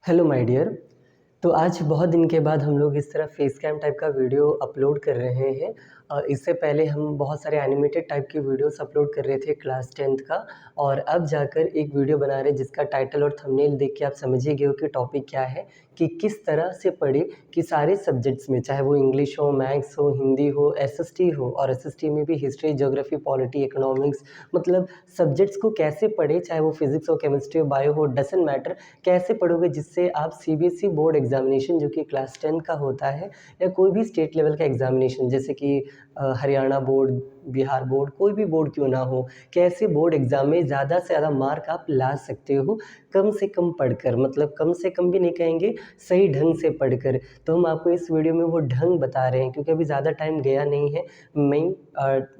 Hello my dear. तो आज बहुत दिन के बाद हम लोग इस तरह फेस कैम टाइप का वीडियो अपलोड कर रहे हैं। इससे पहले हम बहुत सारे एनिमेटेड टाइप की वीडियोस अपलोड कर रहे थे क्लास 10th का, और अब जाकर एक वीडियो बना रहे हैं जिसका टाइटल और थंबनेल देख के आप समझ ही गए हो कि टॉपिक क्या है, कि किस तरह से पढ़े कि सारे सब्जेक्ट्स में, चाहे वो इंग्लिश हो, मैथ्स हो, हिंदी हो, एसएसटी हो, और एसएसटी में भी हिस्ट्री, ज्योग्राफी, पॉलिटी, इकोनॉमिक्स, मतलब सब्जेक्ट्स को कैसे पढ़े, चाहे वो फिजिक्स हो, केमिस्ट्री हो, बायो हो, डजंट मैटर, कैसे पढ़ोगे जिससे आप सीबीएसई बोर्ड एग्जामिनेशन जो कि क्लास 10 का होता है, या कोई भी स्टेट लेवल का एग्जामिनेशन जैसे कि हरियाणा बोर्ड, बिहार बोर्ड, कोई भी बोर्ड क्यों ना हो, कैसे बोर्ड एग्ज़ाम में ज़्यादा से ज़्यादा मार्क आप ला सकते हो कम से कम पढ़कर, मतलब कम से कम भी नहीं कहेंगे, सही ढंग से पढ़कर। तो हम आपको इस वीडियो में वो ढंग बता रहे हैं, क्योंकि अभी ज़्यादा टाइम गया नहीं है। मई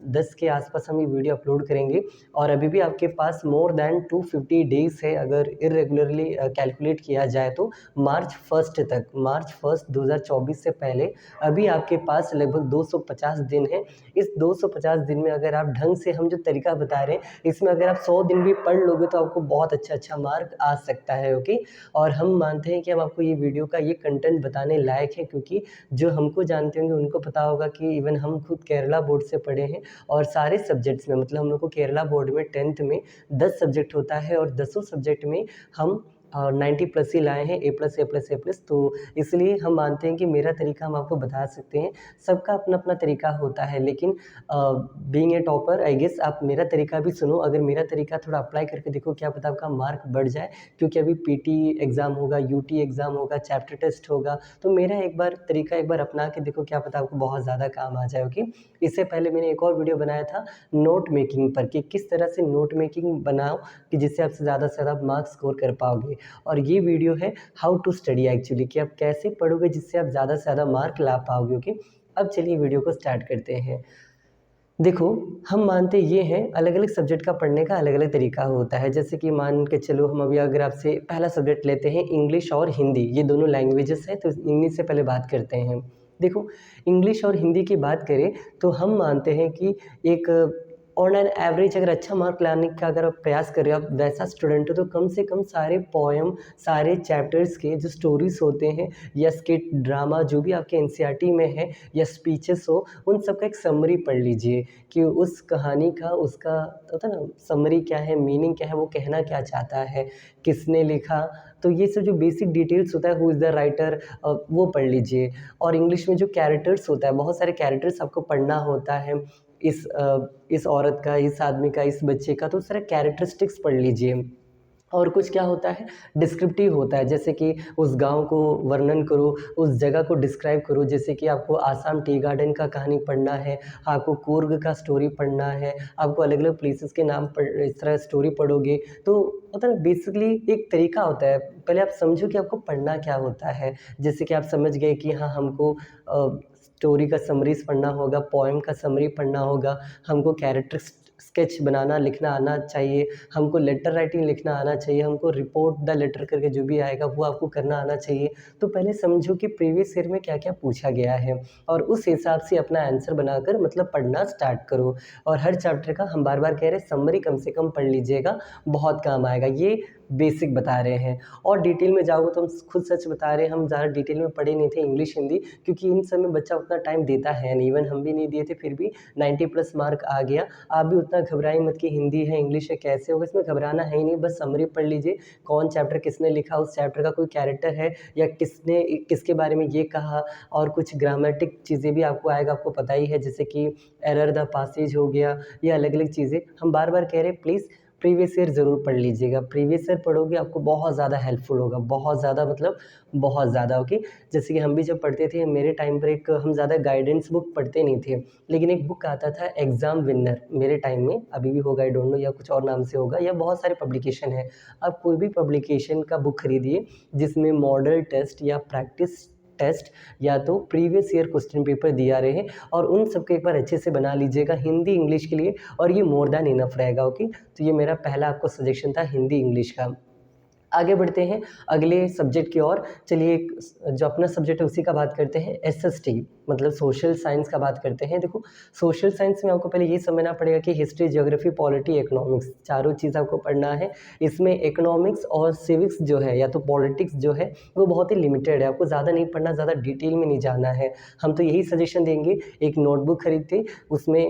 10 के आसपास हम ये वीडियो अपलोड करेंगे, और अभी भी आपके पास मोर देन 250 डेज़ है अगर इरेगुलरली कैलकुलेट किया जाए तो, मार्च 1 तक, मार्च 1 2024 से पहले अभी आपके पास लगभग 250 दिन है। इस 250 दिन में अगर आप ढंग से, हम जो तरीका बता रहे हैं, इसमें अगर आप 100 दिन भी पढ़ लोगे तो आपको बहुत अच्छा मार्क आ सकता है। ओके, और हम मानते हैं कि हम आपको ये वीडियो का ये कंटेंट बताने लायक है, क्योंकि जो हमको जानते होंगे उनको पता होगा कि इवन हम खुद केरला बोर्ड से पढ़े हैं, और सारे सब्जेक्ट्स में, मतलब हम लोग को केरला बोर्ड में 10th में 10 सब्जेक्ट होता है, और 10 सब्जेक्ट में हम 90 प्लस ही लाए हैं, ए प्लस। तो इसलिए हम मानते हैं कि मेरा तरीका हम आपको बता सकते हैं। सबका अपना अपना तरीका होता है, लेकिन being a topper I guess आप मेरा तरीका भी सुनो। अगर मेरा तरीका थोड़ा अप्लाई करके देखो, क्या पता आपका मार्क बढ़ जाए, क्योंकि अभी पीटी एग्ज़ाम होगा, यूटी एग्ज़ाम होगा, चैप्टर टेस्ट होगा। तो मेरा एक बार तरीका एक बार अपना के देखो, क्या पता आपको बहुत ज़्यादा काम आ जाए। ओके, इससे पहले मैंने एक और वीडियो बनाया था नोट मेकिंग पर, कि किस तरह से नोट मेकिंग बनाओ कि जिससे आपसे ज़्यादा से ज़्यादा मार्क्स स्कोर कर पाओगे। और ये वीडियो है हाउ टू स्टडी एक्चुअली, कि आप कैसे पढ़ोगे जिससे आप ज़्यादा से ज़्यादा मार्क ला पाओगे। ओके, अब चलिए वीडियो को स्टार्ट करते हैं। देखो, हम मानते ये हैं, अलग अलग सब्जेक्ट का पढ़ने का अलग अलग तरीका होता है। जैसे कि मान के चलो, हम अभी अगर आपसे पहला सब्जेक्ट लेते हैं इंग्लिश और हिंदी, ये दोनों लैंग्वेजेस हैं, तो इन्हीं से पहले बात करते हैं। देखो, इंग्लिश और हिंदी की बात करें तो हम मानते हैं कि एक ऑन एन एवरेज अगर अच्छा मार्क लाने का अगर आप प्रयास कर रहे हो, आप वैसा स्टूडेंट हो, तो कम से कम सारे पोएम, सारे चैप्टर्स के जो स्टोरीज होते हैं, या स्किट ड्रामा जो भी आपके एनसीईआरटी में है, या स्पीचेस हो, उन सब का एक समरी पढ़ लीजिए, कि उस कहानी का, उसका होता है ना, समरी क्या है, मीनिंग क्या है, वो कहना क्या चाहता है, किसने लिखा। तो ये सब जो बेसिक डिटेल्स होता है, हु इज़ द राइटर, वो पढ़ लीजिए। और इंग्लिश में जो कैरेक्टर्स होता है, बहुत सारे कैरेक्टर्स आपको पढ़ना होता है, इस औरत का, इस आदमी का, इस बच्चे का, तो उस तरह कैरेक्टरिस्टिक्स पढ़ लीजिए। और कुछ क्या होता है, डिस्क्रिप्टिव होता है, जैसे कि उस गाँव को वर्णन करो, उस जगह को डिस्क्राइब करो। जैसे कि आपको आसाम टी गार्डन का कहानी पढ़ना है, आपको कुर्ग का स्टोरी पढ़ना है, आपको अलग अलग प्लेसेस के नाम पढ़, इस तरह स्टोरी पढ़ोगे तो होता है ना, बेसिकली एक तरीका होता है। पहले आप समझो कि आपको पढ़ना क्या होता है। जैसे कि आप समझ गए कि हाँ, हमको स्टोरी का समरीज पढ़ना होगा, पोएम का समरी पढ़ना होगा, हमको कैरेक्टर स्केच बनाना लिखना आना चाहिए, हमको लेटर राइटिंग लिखना आना चाहिए, हमको रिपोर्ट द लेटर करके जो भी आएगा वो आपको करना आना चाहिए। तो पहले समझो कि प्रीवियस ईयर में क्या क्या पूछा गया है, और उस हिसाब से अपना आंसर बनाकर मतलब पढ़ना स्टार्ट करो। और हर चैप्टर का हम बार बार कह रहे हैं, समरी कम से कम पढ़ लीजिएगा, बहुत काम आएगा। ये बेसिक बता रहे हैं, और डिटेल में जाओगे तो हम खुद सच बता रहे हैं, हम ज़्यादा डिटेल में पढ़े नहीं थे इंग्लिश हिंदी, क्योंकि इन सब में बच्चा उतना टाइम देता है नहीं, इवन हम भी नहीं दिए थे, फिर भी 90 प्लस मार्क आ गया। आप भी उतना घबराएं मत कि हिंदी है, इंग्लिश है, कैसे होगा, इसमें घबराना है ही नहीं, बस समरी पढ़ लीजिए। कौन चैप्टर किसने लिखा, उस चैप्टर का कोई कैरेक्टर है, या किसने किसके बारे में ये कहा, और कुछ ग्रामेटिक चीज़ें भी आपको आएगा, आपको पता ही है, जैसे कि एरर द पासेज हो गया, या अलग अलग चीज़ें। हम बार बार कह रहे हैं, प्लीज़ प्रीवियस ईयर ज़रूर पढ़ लीजिएगा। प्रीवियस ईयर पढ़ोगे आपको बहुत ज़्यादा हेल्पफुल होगा, बहुत ज़्यादा, मतलब बहुत ज़्यादा। ओके, जैसे कि हम भी जब पढ़ते थे, मेरे टाइम पर एक, हम ज़्यादा गाइडेंस बुक पढ़ते नहीं थे, लेकिन एक बुक आता था एग्ज़ाम विनर, मेरे टाइम में, अभी भी होगा आई डोंट नो, या कुछ और नाम से होगा, या बहुत सारे पब्लिकेशन है। आप कोई भी पब्लिकेशन का बुक खरीदिए जिसमें मॉडल टेस्ट या प्रैक्टिस टेस्ट, या तो प्रीवियस ईयर क्वेश्चन पेपर दिया रहे, और उन सबको एक बार अच्छे से बना लीजिएगा हिंदी इंग्लिश के लिए, और ये मोर देन इनफ रहेगा। ओके, तो ये मेरा पहला आपको सजेशन था हिंदी इंग्लिश का। आगे बढ़ते हैं अगले सब्जेक्ट की ओर। चलिए जो अपना सब्जेक्ट है उसी का बात करते हैं, एसएसटी मतलब सोशल साइंस का बात करते हैं। देखो सोशल साइंस में आपको पहले ये समझना पड़ेगा कि हिस्ट्री, ज्योग्राफी, पॉलिटी, इकोनॉमिक्स चारों चीज़ आपको पढ़ना है। इसमें इकोनॉमिक्स और सिविक्स जो है या तो पॉलिटिक्स जो है वो बहुत ही लिमिटेड है, आपको ज़्यादा नहीं पढ़ना, ज़्यादा डिटेल में नहीं जाना है। हम तो यही सजेशन देंगे, एक नोटबुक खरीदते उसमें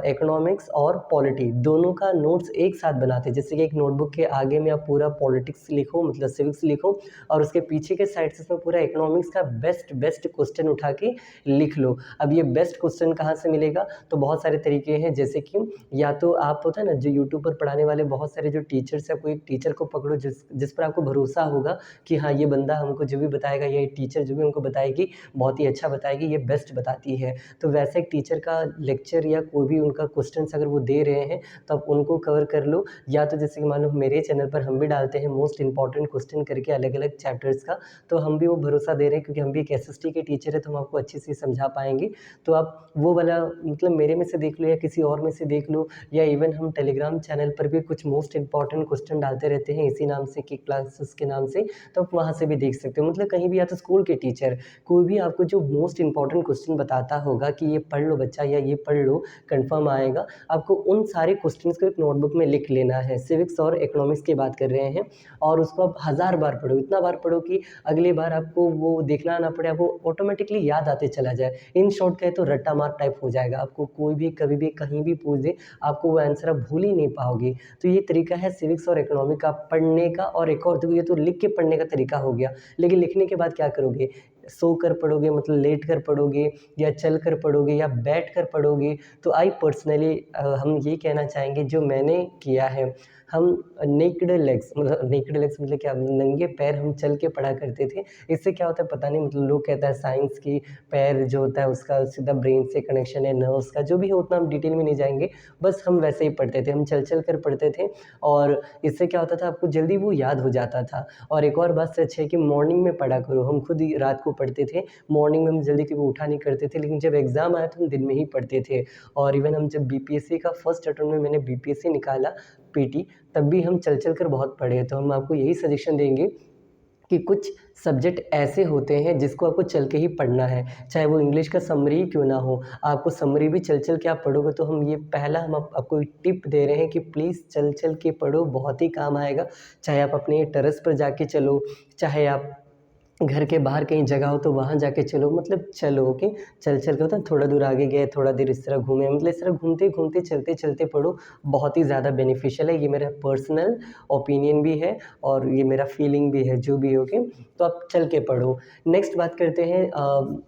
इकोनॉमिक्स और पॉलिटी दोनों का नोट्स एक साथ बनाते, जैसे कि एक नोटबुक के आगे में आप पूरा पॉलिटिक्स लिखो मतलब सिविक्स लिखो और उसके पीछे के साइड से उसमें पूरा इकोनॉमिक्स का बेस्ट क्वेश्चन उठा के लिख लो। अब ये बेस्ट क्वेश्चन कहाँ से मिलेगा, तो बहुत सारे तरीके हैं, जैसे कि या तो आप होता है ना जो यूट्यूब पर पढ़ाने वाले बहुत सारे जो टीचर्स है, कोई एक टीचर को पकड़ो जिस पर आपको भरोसा होगा कि हाँ ये बंदा हमको जो भी बताएगा, ये टीचर जो भी हमको बताएगी बहुत ही अच्छा बताएगी, ये बेस्ट बताती है। तो वैसे एक टीचर का लेक्चर या कोई भी उनका क्वेश्चन अगर वो दे रहे हैं तो आप उनको कवर कर लो। या तो जैसे कि मान लो मेरे चैनल पर हम भी डालते हैं मोस्ट इंपॉर्टेंट क्वेश्चन करके अलग अलग चैप्टर्स का, तो हम भी वो भरोसा दे रहे हैं क्योंकि हम भी एक एसएसटी के टीचर है तो हम आपको अच्छे से समझा पाएंगे। तो आप वो वाला मतलब मेरे में से देख लो या किसी और में से देख लो, या इवन हम टेलीग्राम चैनल पर भी कुछ मोस्ट इंपॉर्टेंट क्वेश्चन डालते रहते हैं इसी नाम से कि क्लासेस के नाम से, तो आप वहाँ से भी देख सकते हो। मतलब कहीं भी या तो स्कूल के टीचर कोई भी आपको जो मोस्ट इंपॉर्टेंट क्वेश्चन बताता होगा कि ये पढ़ लो बच्चा या ये पढ़ लो कंफर्म आएगा, आपको उन सारे क्वेश्चंस को एक नोटबुक में लिख लेना है। सिविक्स और इकोनॉमिक्स की बात कर रहे हैं, और उसको आप 1000 बार पढ़ो, इतना बार पढ़ो कि अगली बार आपको वो देखना ना पड़े, आपको ऑटोमेटिकली याद आते चला जाए। इन शॉर्ट कहे तो रट्टा मार टाइप हो जाएगा, आपको कोई भी कभी भी कहीं भी पूछ दे आपको वो आंसर आप भूल ही नहीं पाओगे। तो ये तरीका है सिविक्स और इकोनॉमिक का पढ़ने का। और एक और देखो ये तो लिख के पढ़ने का तरीका हो गया, लेकिन लिखने के बाद क्या करोगे, सो कर पढ़ोगे मतलब लेट कर पढ़ोगे या चल कर पढ़ोगे या बैठ कर पढ़ोगे। तो आई पर्सनली हम ये कहना चाहेंगे जो मैंने किया है, हम नेक्ड लेग्स मतलब क्या, नंगे पैर हम चल के पढ़ा करते थे। इससे क्या होता है पता नहीं, मतलब लोग कहता है साइंस की पैर जो होता है उसका सीधा ब्रेन से कनेक्शन है, नर्व्स का जो भी हो उतना हम डिटेल में नहीं जाएंगे, बस हम वैसे ही पढ़ते थे, हम चल चल कर पढ़ते थे। और इससे क्या होता था आपको जल्दी वो याद हो जाता था। और एक और बात सच है कि मॉर्निंग में पढ़ा करो, हम खुद ही रात को पढ़ते थे, मॉर्निंग में हम जल्दी कभी उठा नहीं करते थे, लेकिन जब एग्ज़ाम आया तो हम दिन में ही पढ़ते थे। और इवन हम जब बीपीएससी का फर्स्ट अटेम्प्ट में मैंने बीपीएससी निकाला पीटी, तब भी हम चल चल कर बहुत पढ़े। तो हम आपको यही सजेशन देंगे कि कुछ सब्जेक्ट ऐसे होते हैं जिसको आपको चल के ही पढ़ना है, चाहे वो इंग्लिश का समरी ही क्यों ना हो, आपको समरी भी चल चल के आप पढ़ोगे। तो हम ये पहला हम आपको एक टिप दे रहे हैं कि प्लीज़ चल चल के पढ़ो, बहुत ही काम आएगा। चाहे आप अपने टेरेस पर जाके चलो, चाहे आप घर के बाहर कहीं जगह हो तो वहाँ जाके चलो, मतलब चलो ओके, चल चल के होता है थोड़ा दूर आगे गए, थोड़ा देर इस तरह घूमे, मतलब इस तरह घूमते घूमते चलते चलते पढ़ो, बहुत ही ज़्यादा बेनिफिशियल है। ये मेरा पर्सनल ओपिनियन भी है और ये मेरा फीलिंग भी है, जो भी हो ओके। तो आप चल के पढ़ो। नेक्स्ट बात करते हैं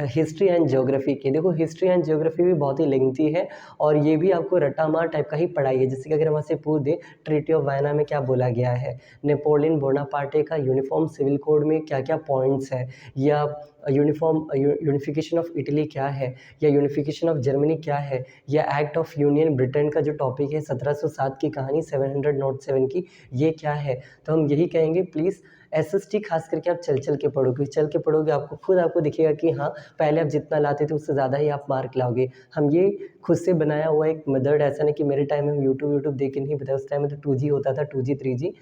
हिस्ट्री एंड ज्योग्राफी की। देखो हिस्ट्री एंड ज्योग्राफी भी बहुत ही लेंथी है और ये भी आपको रट्टामार टाइप का ही पढ़ाई है। जैसे कि अगर हम आपसे पूछ दें ट्रीटी ऑफ वायना में क्या बोला गया है, नेपोलियन बोनापार्टे का यूनिफॉर्म सिविल कोड में क्या क्या पॉइंट्स है, या यूनिफिकेशन ऑफ इटली क्या है, या यूनिफिकेशन ऑफ जर्मनी क्या है, या एक्ट ऑफ यूनियन ब्रिटेन का जो टॉपिक है 1707 की कहानी 707 की, ये क्या है। तो हम यही कहेंगे प्लीज़ एसएसटी खास करके आप चल चल के पढ़ोगे, चल के पढ़ोगे आपको खुद आपको दिखेगा कि हाँ पहले आप जितना लाते थे उससे ज़्यादा ही आप मार्क लाओगे। हम ये खुद से बनाया हुआ एक मेथड, ऐसा नहीं कि मेरे टाइम में यूट्यूब देख के नहीं बताया, उस टाइम में तो 2G होता था, 2G 3G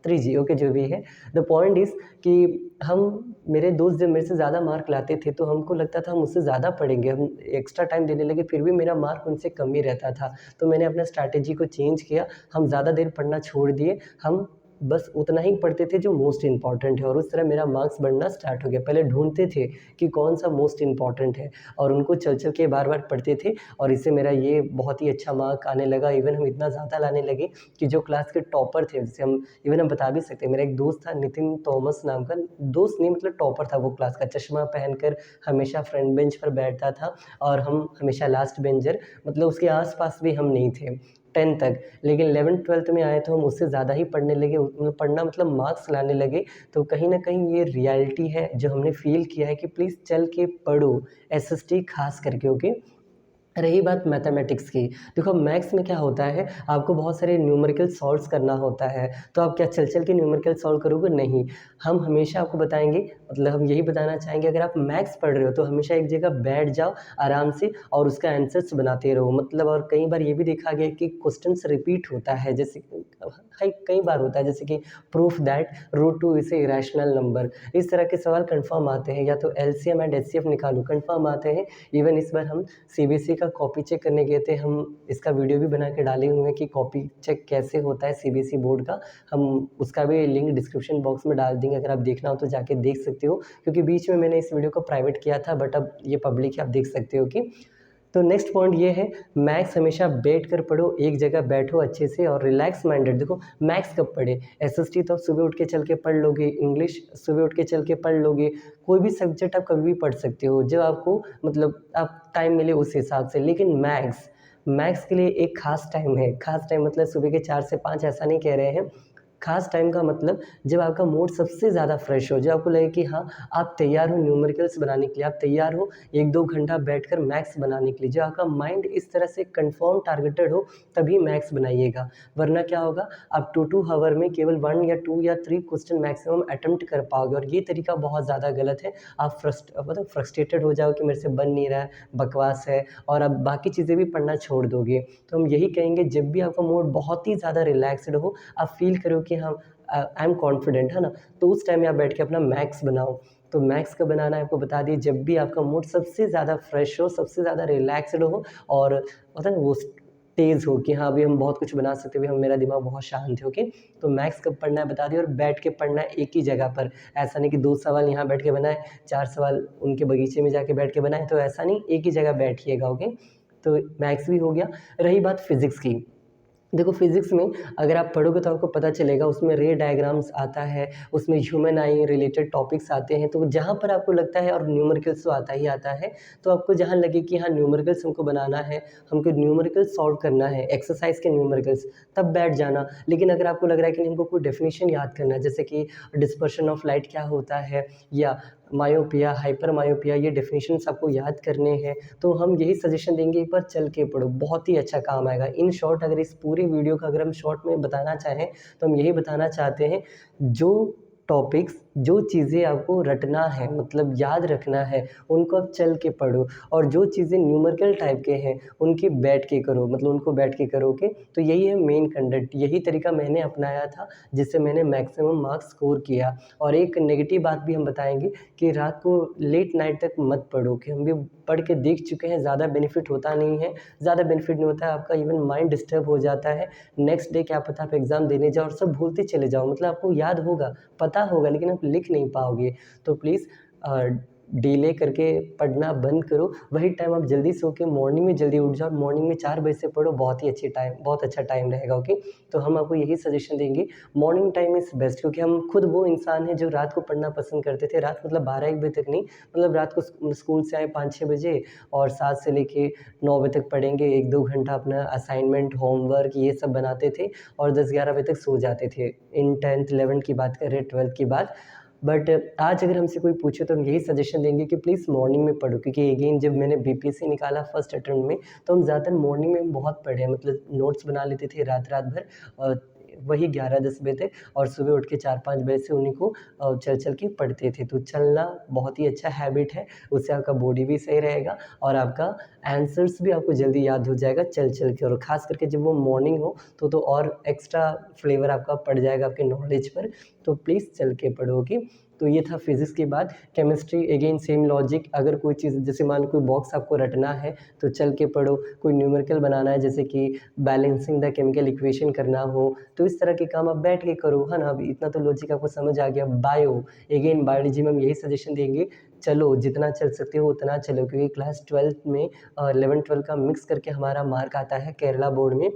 3G ओके जो भी है। द पॉइंट इज़ कि हम मेरे दोस्त जब मेरे से ज़्यादा मार्क लाते थे तो हमको लगता था हम उससे ज़्यादा पढ़ेंगे, हम एक्स्ट्रा टाइम देने लगे, फिर भी मेरा मार्क उनसे कम ही रहता था। तो मैंने अपना स्ट्रैटेजी को चेंज किया, हम ज़्यादा देर पढ़ना छोड़ दिए, हम बस उतना ही पढ़ते थे जो मोस्ट इम्पॉर्टेंट है, और उस तरह मेरा मार्क्स बढ़ना स्टार्ट हो गया। पहले ढूंढते थे कि कौन सा मोस्ट इम्पॉर्टेंट है और उनको चल चल के बार बार पढ़ते थे, और इससे मेरा ये बहुत ही अच्छा मार्क आने लगा। इवन हम इतना ज़्यादा लाने लगे कि जो क्लास के टॉपर थे, जैसे हम इवन हम बता भी सकते हैं, मेरा एक दोस्त था नितिन थॉमस नाम का, दोस्त नहीं मतलब टॉपर था वो क्लास का, चश्मा पहनकर हमेशा फ्रंट बेंच पर बैठता था और हम हमेशा लास्ट बेंचर, मतलब उसके आसपास भी हम नहीं थे 10 तक। लेकिन 11th-12th में आए तो हम उससे ज़्यादा ही पढ़ने लगे, मतलब पढ़ना मतलब मार्क्स लाने लगे। तो कहीं न कहीं ये रियलिटी है जो हमने फ़ील किया है कि प्लीज़ चल के पढ़ो, एसएसटी खास करके ओके। रही बात मैथमेटिक्स की, देखो मैथ्स में क्या होता है, आपको बहुत सारे न्यूमेरिकल सॉल्व्स करना होता है, तो आप क्या चल-चल के न्यूमेरिकल सॉल्व करोगे? नहीं। हम हमेशा आपको बताएँगे, मतलब हम यही बताना चाहेंगे, अगर आप मैथ्स पढ़ रहे हो तो हमेशा एक जगह बैठ जाओ आराम से और उसका आंसर्स बनाते रहो। मतलब और कई बार ये भी देखा गया है कि क्वेश्चन्स रिपीट होता है, जैसे कई बार होता है, जैसे कि proof that root 2 is a irrational number. इस तरह के सवाल कन्फर्म आते हैं, या तो एलसीएम एंड एचसीएफ निकालो, कन्फर्म आते हैं। इवन इस बार हम सीबीएसई का कॉपी चेक करने गए थे, हम इसका वीडियो भी बना के डाले हुए हैं कि कॉपी चेक कैसे होता है सीबीएसई बोर्ड का। हम उसका भी लिंक डिस्क्रिप्शन बॉक्स में डाल देंगे, अगर आप देखना हो तो जाके देख सकते हो, क्योंकि बीच में मैंने इस वीडियो को प्राइवेट किया था, बट अब ये पब्लिक है, आप देख सकते हो कि। तो नेक्स्ट पॉइंट ये है, मैथ्स हमेशा बैठ कर पढ़ो, एक जगह बैठो अच्छे से और रिलैक्स माइंडेड। देखो मैथ्स कब पढ़े, एसएसटी तो आप सुबह उठ के चल के पढ़ लोगे, इंग्लिश सुबह उठ के चल के पढ़ लोगे, कोई भी सब्जेक्ट आप कभी भी पढ़ सकते हो जब आपको मतलब आप टाइम मिले उस हिसाब से। लेकिन मैथ्स मैथ्स के लिए एक खास टाइम है, खास टाइम मतलब सुबह के 4 से 5 ऐसा नहीं कह रहे हैं। खास टाइम का मतलब जब आपका मूड सबसे ज़्यादा फ्रेश हो, जब आपको लगे कि हाँ, आप तैयार हो न्यूमेरिकल्स बनाने के लिए, आप तैयार हो 1-2 घंटा बैठकर मैथ्स बनाने के लिए, जब आपका माइंड इस तरह से कन्फर्म टारगेटेड हो, तभी मैथ्स बनाइएगा। वरना क्या होगा, आप 2 हावर में केवल 1 या 2 या 3 क्वेश्चन मैक्सिमम अटेम्प्ट कर पाओगे, और ये तरीका बहुत ज़्यादा गलत है। आप मतलब फ्रस्ट्रेटेड हो जाओगे कि मेरे से बन नहीं रहा है, बकवास है, और आप बाकी चीज़ें भी पढ़ना छोड़ दोगे। तो हम यही कहेंगे, जब भी आपका मूड बहुत ही ज़्यादा रिलैक्स्ड हो, आप फ़ील करो कि हाँ, आई एम कॉन्फिडेंट, है ना? तो उस टाइम में आप बैठ के अपना मैथ्स बनाओ। तो मैथ्स कब बनाना है आपको बता दिए, जब भी आपका मूड सबसे ज़्यादा फ्रेश हो, सबसे ज़्यादा रिलैक्स्ड हो, और होता है ना वो तेज़ हो कि हाँ, अभी हम बहुत कुछ बना सकते हैं, अभी हम मेरा दिमाग बहुत शांत है, ओके? तो मैथ्स कब पढ़ना है बता दिए, और बैठ के पढ़ना है एक ही जगह पर। ऐसा नहीं कि 2 सवाल यहाँ बैठ के बनाए, 4 सवाल उनके बगीचे में जाके बैठ के बनाए, तो ऐसा नहीं, एक ही जगह बैठिएगा, ओके? तो मैथ्स भी हो गया। रही बात फिज़िक्स की, देखो फिज़िक्स में अगर आप पढ़ोगे तो आपको पता चलेगा, उसमें रे डायग्राम्स आता है, उसमें ह्यूमन आई रिलेटेड टॉपिक्स आते हैं, तो जहाँ पर आपको लगता है, और न्यूमेरिकल्स तो आता ही आता है, तो आपको जहाँ लगे कि हाँ न्यूमेरिकल्स हमको बनाना है, हमको न्यूमेरिकल्स सॉल्व करना है, एक्सरसाइज के न्यूमेरिकल्स, तब बैठ जाना। लेकिन अगर आपको लग रहा है कि हमको कोई डेफिनेशन याद करना है, जैसे कि डिस्पर्शन ऑफ लाइट क्या होता है, या मायोपिया, हाइपर मायोपिया, ये डेफिनेशंस आपको याद करने हैं, तो हम यही सजेशन देंगे, एक बार चल के पढ़ो, बहुत ही अच्छा काम आएगा। इन शॉर्ट अगर इस पूरी वीडियो का अगर हम शॉर्ट में बताना चाहें, तो हम यही बताना चाहते हैं, जो टॉपिक्स, जो चीज़ें आपको रटना है, मतलब याद रखना है, उनको आप चल के पढ़ो, और जो चीज़ें न्यूमेरिकल टाइप के हैं, उनकी बैठ के करो, मतलब उनको बैठ के करोगे तो यही है मेन कंटेंट। यही तरीका मैंने अपनाया था, जिससे मैंने मैक्सिमम मार्क्स स्कोर किया। और एक नेगेटिव बात भी हम बताएँगे कि रात को लेट नाइट तक मत पढ़ो, कि हम भी पढ़ के देख चुके हैं, ज़्यादा बेनिफिट होता नहीं है, ज़्यादा बेनिफिट नहीं होता है, आपका इवन माइंड डिस्टर्ब हो जाता है। नेक्स्ट डे क्या पता आप एग्ज़ाम देने जाओ और सब भूलते चले जाओ, मतलब आपको याद होगा, पता होगा, लेकिन आप लिख नहीं पाओगे। तो प्लीज़ डिले करके पढ़ना बंद करो, वही टाइम आप जल्दी सो के मॉर्निंग में जल्दी उठ जाओ, मॉर्निंग में 4 बजे से पढ़ो, बहुत अच्छा टाइम रहेगा, ओके? तो हम आपको यही सजेशन देंगे, मॉर्निंग टाइम इज़ बेस्ट, क्योंकि हम खुद वो इंसान हैं जो रात को पढ़ना पसंद करते थे। रात मतलब 12-1 बजे तक नहीं, मतलब रात को स्कूल से आए 5-6 बजे, और 7 से लेके 9 बजे तक पढ़ेंगे, 1-2 घंटा अपना असाइनमेंट, होमवर्क ये सब बनाते थे, और 10-11 बजे तक सो जाते थे। इन 10th 11th की बात करें, 12th की बात। बट आज अगर हमसे कोई पूछे, तो हम यही सजेशन देंगे कि प्लीज़ मॉर्निंग में पढ़ो, क्योंकि अगेन जब मैंने बीपीएससी निकाला फर्स्ट अटेम्प्ट में, तो हम ज़्यादातर मॉर्निंग में बहुत पढ़े, मतलब नोट्स बना लेते थे रात-रात भर, और वही 11-10 बजे तक, और सुबह उठ के 4-5 बजे से उन्हीं को चल-चल के पढ़ते थे। तो चलना बहुत ही अच्छा हैबिट है, उससे आपका बॉडी भी सही रहेगा, और आपका आंसर्स भी आपको जल्दी याद हो जाएगा चल-चल के, और ख़ास करके जब वो मॉर्निंग हो, तो और एक्स्ट्रा फ्लेवर आपका पड़ जाएगा आपके नॉलेज पर। तो प्लीज़ चल के पढ़ोगे। तो ये था फिज़िक्स की बात। केमिस्ट्री अगेन सेम लॉजिक, अगर कोई चीज़, जैसे मान लो कोई बॉक्स आपको रटना है, तो चल के पढ़ो। कोई न्यूमेरिकल बनाना है, जैसे कि बैलेंसिंग द केमिकल इक्वेशन करना हो, तो इस तरह के काम आप बैठ के करो, है ना? अब इतना तो लॉजिक आपको समझ आ गया। बायो, अगेन बायोलॉजी में हम यही सजेशन देंगे, चलो जितना चल सकते हो उतना चलो, क्योंकि क्लास 12th में 11-12 का मिक्स करके हमारा मार्क आता है केरला बोर्ड में।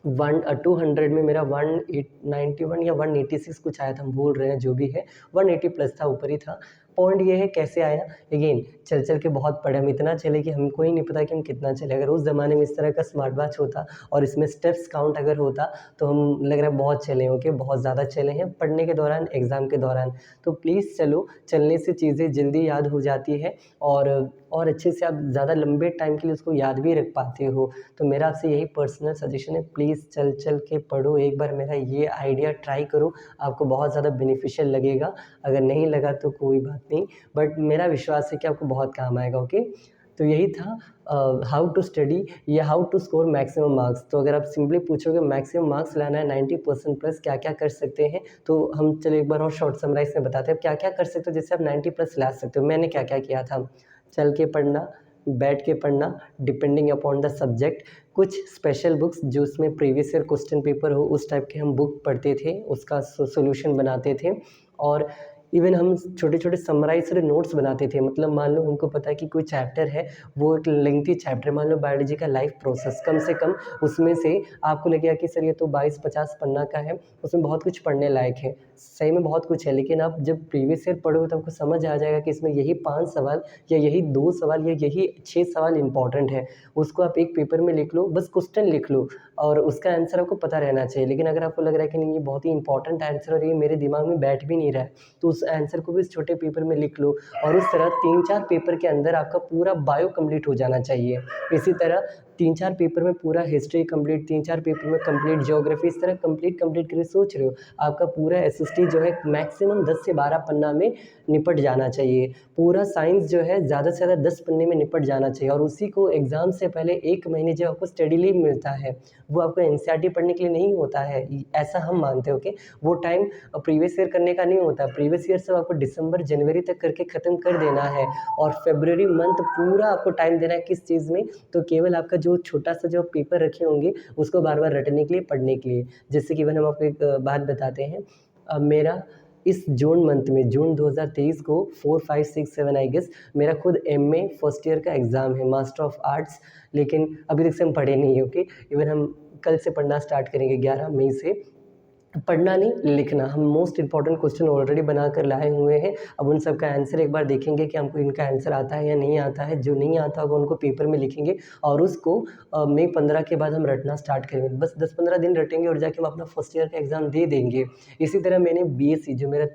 200 में मेरा 191 या 186 कुछ आया था, हम भूल रहे हैं, जो भी है 180 प्लस था, ऊपर ही था। पॉइंट ये है कैसे आया, अगेन चल चल के बहुत पढ़े, हम इतना चले कि हमको ही नहीं पता कि हम कितना चले। अगर उस ज़माने में इस तरह का स्मार्ट वॉच होता और इसमें स्टेप्स काउंट अगर होता तो हम लग रहा है बहुत चले होंगे, बहुत ज़्यादा चले हैं पढ़ने के दौरान, एग्ज़ाम के दौरान। तो प्लीज़ चलो, चलने से चीज़ें जल्दी याद हो जाती है और अच्छे से आप ज़्यादा लंबे टाइम के लिए उसको याद भी रख पाते हो। तो मेरा आपसे यही पर्सनल सजेशन है, प्लीज़ चल चल के पढ़ो, एक बार मेरा ये आइडिया ट्राई करो, आपको बहुत ज़्यादा बेनिफिशियल लगेगा। अगर नहीं लगा तो कोई बात नहीं, बट मेरा विश्वास है कि आपको बहुत काम आएगा। ओके, तो यही था हाउ टू स्टडी या how to score maximum marks. तो अगर आप सिंपली पूछोगे मैक्सिमम मार्क्स लाना है 90% प्लस, क्या क्या कर सकते हैं, तो हम चलो एक बार और शॉर्ट समराइज में बताते हैं आप क्या क्या कर सकते हो जिससे आप 90 प्लस ला सकते हो। मैंने क्या क्या किया था, चल के पढ़ना, बैठ के पढ़ना, डिपेंडिंग अपॉन द सब्जेक्ट, कुछ स्पेशल बुक्स जो उसमें प्रीवियस ईयर क्वेश्चन पेपर हो उस टाइप के हम बुक पढ़ते थे, उसका सॉल्यूशन बनाते थे। और इवन हम छोटे-छोटे समराइज़्ड नोट्स बनाते थे। मतलब मान लो हमको पता है कि कोई चैप्टर है, वो एक लेंथी चैप्टर है, मान लो बायोलॉजी का लाइफ प्रोसेस, कम से कम उसमें से आपको लगेगा कि सर ये तो 22-50 पन्ना का है, उसमें बहुत कुछ पढ़ने लायक है। सही में बहुत कुछ है, लेकिन आप जब प्रीवियस ईयर पढ़ोगे तो आपको समझ आ जाएगा कि इसमें यही 5 सवाल या यही 2 सवाल या यही 6 सवाल इम्पोर्टेंट है। उसको आप एक पेपर में लिख लो, बस क्वेश्चन लिख लो और उसका आंसर आपको पता रहना चाहिए। लेकिन अगर आपको लग रहा है कि नहीं ये बहुत ही इंपॉर्टेंट आंसर और ये मेरे दिमाग में बैठ भी नहीं रहा है, तो उस आंसर को भी इस छोटे पेपर में लिख लो और उस तरह 3-4 पेपर के अंदर आपका पूरा बायो कंप्लीट हो जाना चाहिए। इसी तरह 3-4 पेपर में पूरा हिस्ट्री कंप्लीट, 3-4 पेपर में कंप्लीट ज्योग्राफी, इस तरह कंप्लीट करके सोच रहे हो, आपका पूरा एसएसटी जो है मैक्सिमम 10 से 12 पन्ना में निपट जाना चाहिए। पूरा साइंस जो है ज़्यादा से ज़्यादा 10 पन्ने में निपट जाना चाहिए और उसी को एग्ज़ाम से पहले 1 महीने जो आपको स्टडी लीव मिलता है, वो आपको एनसीईआरटी पढ़ने के लिए नहीं होता है, ऐसा हम मानते हैं। ओके, वो टाइम प्रीवियस ईयर करने का नहीं होता। प्रीवियस ईयर सब आपको दिसंबर जनवरी तक करके ख़त्म कर देना है और फरवरी मंथ पूरा आपको टाइम देना है किस चीज़ में, तो केवल आपका जो छोटा-सा जो पेपर रखे होंगे उसको बार-बार रटने के लिए, पढ़ने के लिए। जैसे कि इवन हम आपको एक बात बताते हैं, मेरा इस जून मंथ में, जून 2023 को 4, 5, 6, 7 आई गेस मेरा खुद एमए फर्स्ट ईयर का एग्ज़ाम है, मास्टर ऑफ आर्ट्स, लेकिन अभी तक से हम पढ़े नहीं हैं। ओके, इवन हम कल से पढ़ना स्टार्ट करेंगे 11 मई से। पढ़ना नहीं, लिखना। हम मोस्ट इम्पॉर्टेंट क्वेश्चन ऑलरेडी बना कर लाए हुए हैं। अब उन सब का आंसर एक बार देखेंगे कि हमको इनका आंसर आता है या नहीं आता है। जो नहीं आता होगा उनको पेपर में लिखेंगे और उसको मई 15 के बाद हम रटना स्टार्ट करेंगे। बस 10-15 दिन रटेंगे और जाके हम अपना फर्स्ट ईयर का एग्ज़ाम दे देंगे। इसी तरह मैंने बीएससी जो मेरा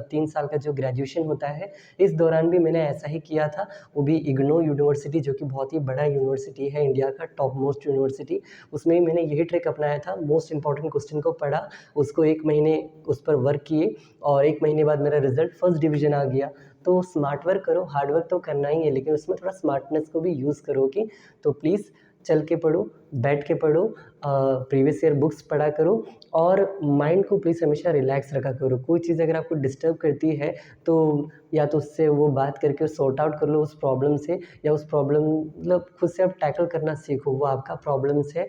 3 साल का जो ग्रेजुएशन होता है, इस दौरान भी मैंने ऐसा ही किया था। वो भी इग्नोर यूनिवर्सिटी जो कि बहुत ही बड़ा यूनिवर्सिटी है, इंडिया का टॉप मोस्ट यूनिवर्सिटी, उसमें मैंने यही ट्रिक अपनाया था। मोस्ट इम्पॉर्टेंट क्वेश्चन को पढ़ा, उसको 1 महीने उस पर वर्क किए और 1 महीने बाद मेरा रिज़ल्ट फर्स्ट डिवीज़न आ गया। तो स्मार्ट वर्क करो, हार्ड वर्क तो करना ही है, लेकिन उसमें थोड़ा स्मार्टनेस को भी यूज़ करोगे तो प्लीज़ चल के पढ़ो, बैठ के पढ़ो, प्रीवियस ईयर बुक्स पढ़ा करो और माइंड को प्लीज़ हमेशा रिलैक्स रखा करो। कोई चीज़ अगर आपको डिस्टर्ब करती है तो या तो उससे वो बात करके सॉर्ट आउट कर लो उस प्रॉब्लम से, या उस प्रॉब्लम मतलब खुद से आप टैकल करना सीखो। वो आपका प्रॉब्लम्स है,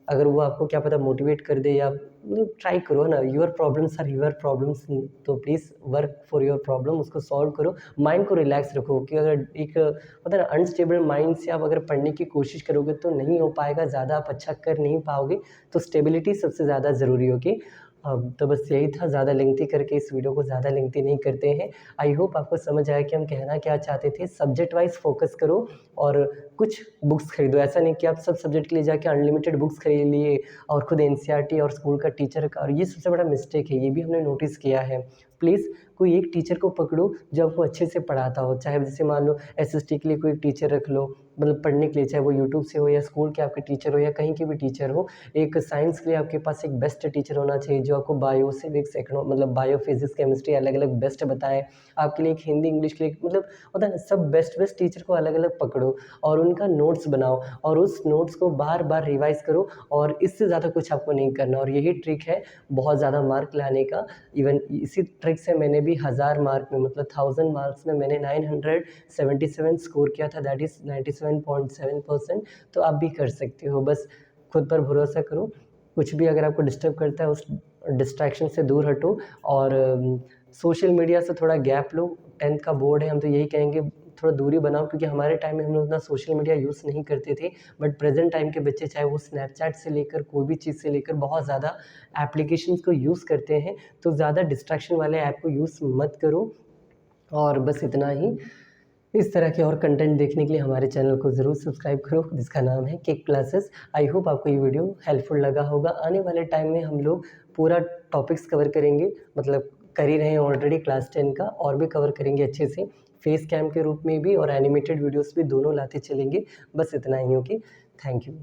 अगर वो आपको क्या पता मोटिवेट कर दे या मतलब ट्राई करो ना, your problems are your problems, तो please work for your problem, उसको सॉल्व करो, माइंड को रिलैक्स रखो। कि अगर एक पता है ना अनस्टेबल माइंड से आप अगर पढ़ने की कोशिश करोगे तो नहीं हो पाएगा, ज़्यादा आप अच्छा कर नहीं पाओगे। तो स्टेबिलिटी सबसे ज़्यादा ज़रूरी होगी। तो बस यही था, ज़्यादा लेंथी करके इस वीडियो को ज़्यादा लेंथी नहीं करते हैं। आई होप आपको समझ आया कि हम कहना क्या चाहते थे। सब्जेक्ट वाइज़ फ़ोकस करो और कुछ बुक्स खरीदो। ऐसा नहीं कि आप सब सब्जेक्ट के लिए जाके अनलिमिटेड बुक्स खरीद लिए और खुद एनसीईआरटी और स्कूल का टीचर का, और ये सबसे बड़ा मिस्टेक है, ये भी हमने नोटिस किया है। प्लीज़ कोई एक टीचर को पकड़ो जो आपको अच्छे से पढ़ाता हो। चाहे जैसे मान लो एसएसटी के लिए कोई टीचर रख लो, मतलब पढ़ने के लिए, चाहे वो यूट्यूब से हो या स्कूल के आपके टीचर हो या कहीं के भी टीचर हो। एक साइंस के लिए आपके पास एक बेस्ट टीचर होना चाहिए जो आपको बायो, सिविक्स, मतलब बायो, फिजिक्स, केमिस्ट्री अलग-अलग बेस्ट बताएँ। आपके लिए एक हिंदी, इंग्लिश के लिए मतलब होता है ना, सब बेस्ट टीचर को अलग-अलग पकड़ो और उनका नोट्स बनाओ और उस नोट्स को बार-बार रिवाइज़ करो और इससे ज़्यादा कुछ आपको नहीं करना। और यही ट्रिक है बहुत ज़्यादा मार्क लाने का। इवन इसी ट्रिक से मैंने भी 1000 मार्क में, मतलब 1000 मार्क्स में मैंने 977 स्कोर किया था, दैट इज़ 97.7%। तो आप भी कर सकते हो, बस खुद पर भरोसा करो। कुछ भी अगर आपको डिस्टर्ब करता है उस डिस्ट्रैक्शन से दूर हटो और सोशल मीडिया से थोड़ा गैप लो। 10th का बोर्ड है, हम तो यही कहेंगे थोड़ा दूरी बनाओ, क्योंकि हमारे टाइम में हम लोग उतना सोशल मीडिया यूज़ नहीं करते थे। बट प्रेजेंट टाइम के बच्चे, चाहे वो स्नैपचैट से लेकर कोई भी चीज़ से लेकर बहुत ज़्यादा एप्लीकेशंस को यूज़ करते हैं, तो ज़्यादा डिस्ट्रैक्शन वाले ऐप को यूज़ मत करो। और बस इतना ही। इस तरह के और कंटेंट देखने के लिए हमारे चैनल को ज़रूर सब्सक्राइब करो, जिसका नाम है केक क्लासेस। आई होप आपको ये वीडियो हेल्पफुल लगा होगा। आने वाले टाइम में हम लोग पूरा टॉपिक्स कवर करेंगे, मतलब कर ही रहे हैं ऑलरेडी क्लास 10 का, और भी कवर करेंगे अच्छे से, फेस कैम के रूप में भी और एनिमेटेड वीडियोस भी दोनों लाते चलेंगे। बस इतना ही। Okay, thank you.